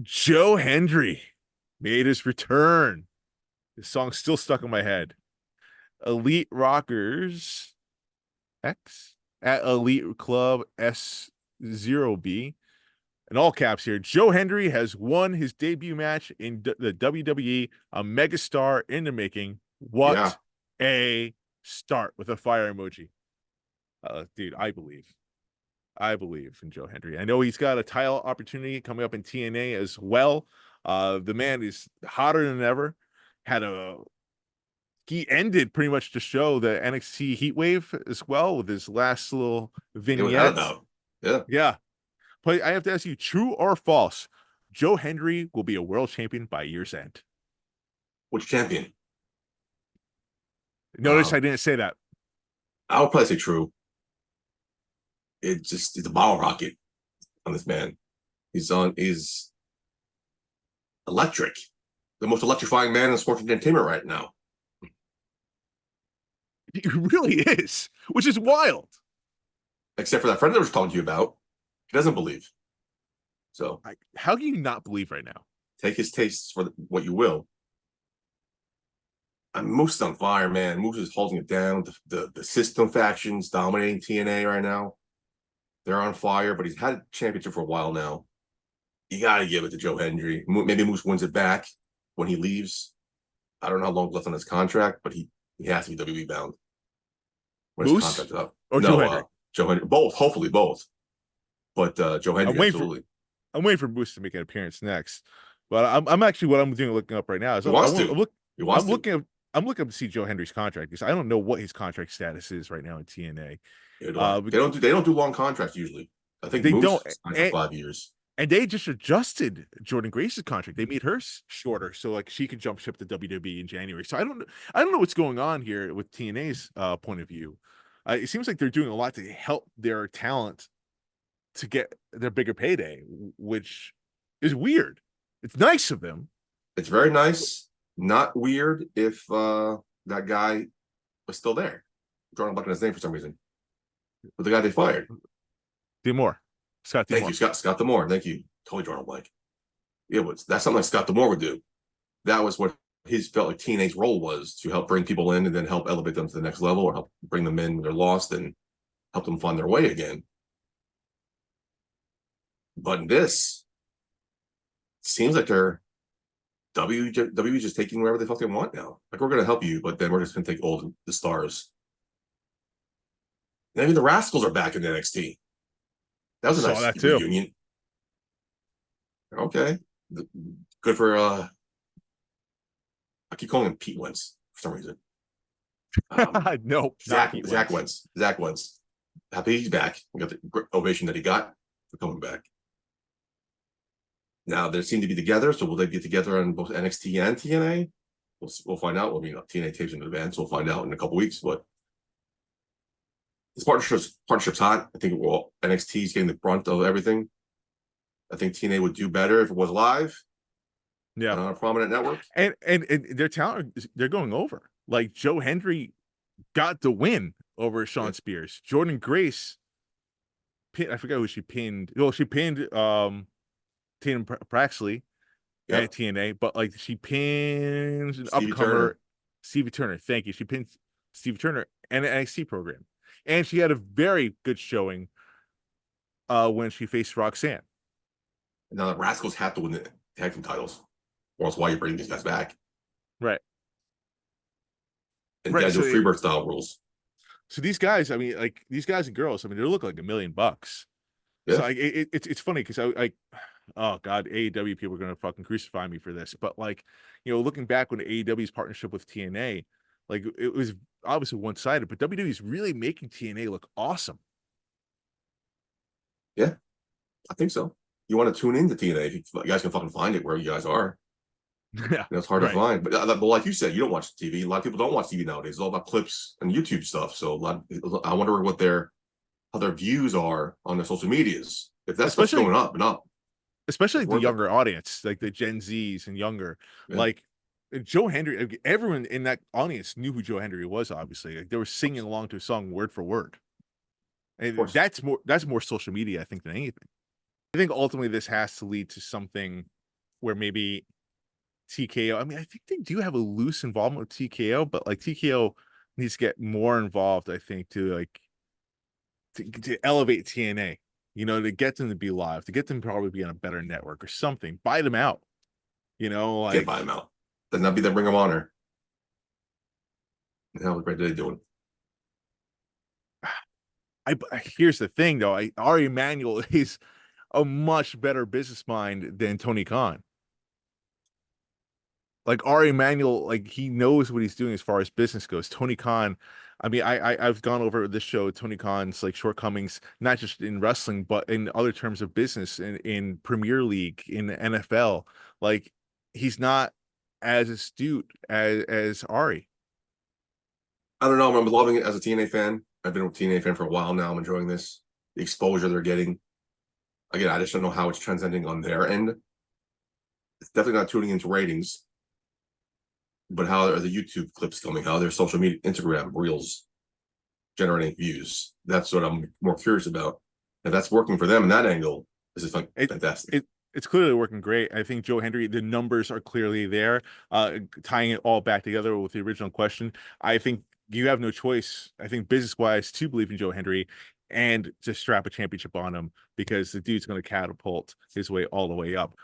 Joe Hendry made his return. This song's still stuck in my head. Elite Rockers X at Elite Club S0B. In all caps here, Joe Hendry has won his debut match in the WWE, a megastar in the making. Yeah. What a start with a fire emoji. Dude, I believe in Joe Hendry. I know he's got a title opportunity coming up in TNA as well. The man is hotter than ever. He ended pretty much the show, the NXT Heat Wave as well, with his last little It was that vignette. about. Yeah. Yeah. But I have to ask you, true or false? Joe Hendry will be a world champion by year's end. Which champion? Notice I didn't say that. I would probably say true. It's a bottle rocket on this man. He's electric. The most electrifying man in sports entertainment right now. He really is, which is wild. Except for that friend that I was talking to you about. He doesn't believe. So how can you not believe right now? take his tastes for what you will. Moose is on fire, man. Moose is holding it down. The system factions dominating TNA right now. They're on fire, but he's had a championship for a while now. You got to give it to Joe Hendry. Maybe Moose wins it back when he leaves. I don't know how long left on his contract, but he has to be WWE bound when his Moose contract's up. or Joe Hendry? Joe Hendry. Both. Hopefully both. But Joe Hendry, absolutely. I'm waiting for Moose to make an appearance next. But I'm actually what I'm doing looking up right now is I'm looking up to see Joe Hendry's contract because I don't know what his contract status is right now in TNA. They don't do long contracts usually. I think they Moose don't signed for 5 years. And they just adjusted Jordan Grace's contract. They made her shorter so like she could jump ship to WWE in January. So I don't know what's going on here with TNA's point of view. It seems like they're doing a lot to help their talent to get their bigger payday, which is weird. It's nice of them. It's very nice. Not weird if that guy was still there. I'm drawing a blank on his name for some reason. But the guy they fired. D'Amore. Scott D'Amore. Thank you, Scott D'Amore. Thank you. Totally drawing a blank. That's something like Scott D'Amore would do. That was what his felt like TNA's role was, to help bring people in and then help elevate them to the next level, or help bring them in when they're lost and help them find their way again. But in this, it seems like WWE just taking wherever the fuck they want now. Like, we're going to help you, but then we're just going to take all the stars. Maybe the Rascals are back in NXT. That was a nice reunion. Okay. Good for, I keep calling him Pete Wentz for some reason. No. Zach Wentz. Zach Wentz. Happy he's back. We got the ovation that he got for coming back. Now they seem to be together, so will they get together on both NXT and TNA? We'll find out. TNA tapes in advance. We'll find out in a couple weeks. But this partnership's hot. I think NXT is getting the brunt of everything. I think TNA would do better if it was live. Yeah, on a prominent network. And their talent, they're going over. Like Joe Hendry got the win over Sean Spears. Jordan Grace, I forgot who she pinned. Well, she pinned Tatum Praxley at TNA, but like she pins an upcomer, Stevie Turner. Thank you. She pinned Stevie Turner and an NXT program, and she had a very good showing when she faced Roxanne. Now the Rascals have to win the tag team titles, or else why you bring these guys back? Right. And guys do Freebird style rules. So these guys, these guys and girls, they look like $1 million. Yeah. So it's funny because oh God, AEW people are gonna fucking crucify me for this. But looking back when AEW's partnership with TNA, it was obviously one-sided, but WWE is really making TNA look awesome. Yeah, I think so. You want to tune into TNA if you guys can fucking find it where you guys are. Yeah, it's hard to find. But like you said, you don't watch TV. A lot of people don't watch TV nowadays. It's all about clips and YouTube stuff. So I wonder what how their views are on their social medias. If that's what's going up and up. Especially the younger audience, like the Gen Zs and younger. Yeah. Like Joe Hendry, everyone in that audience knew who Joe Hendry was, obviously. Like they were singing along to a song word for word. And that's more social media, I think, than anything. I think ultimately this has to lead to something where maybe TKO. I mean, I think they do have a loose involvement with TKO, but like TKO needs to get more involved, I think, to like to elevate TNA, you know, to get them to be live, to get them to probably be on a better network or something. Buy them out, you know, You can't like buy him out. Does not be the Ring of Honor. How great are they doing? I here's the thing though, Ari Emanuel is a much better business mind than Tony Khan. Like Ari Emanuel, like he knows what he's doing as far as business goes. Tony Khan, I mean, I've gone over this show, Tony Khan's like shortcomings, not just in wrestling, but in other terms of business, in Premier League, in the NFL. Like he's not as astute as Ari. I don't know. I'm loving it as a TNA fan. I've been a TNA fan for a while now. I'm enjoying this. The exposure they're getting. Again, I just don't know how it's transcending on their end. It's definitely not tuning into ratings, but how are the YouTube clips coming? How are their social media, Instagram reels generating views? That's what I'm more curious about. If that's working for them in that angle, this is It fantastic. it's clearly working great. I think Joe Hendry, the numbers are clearly there. Tying it all back together with the original question, I think you have no choice. I think business wise to believe in Joe Hendry and to strap a championship on him because the dude's going to catapult his way all the way up.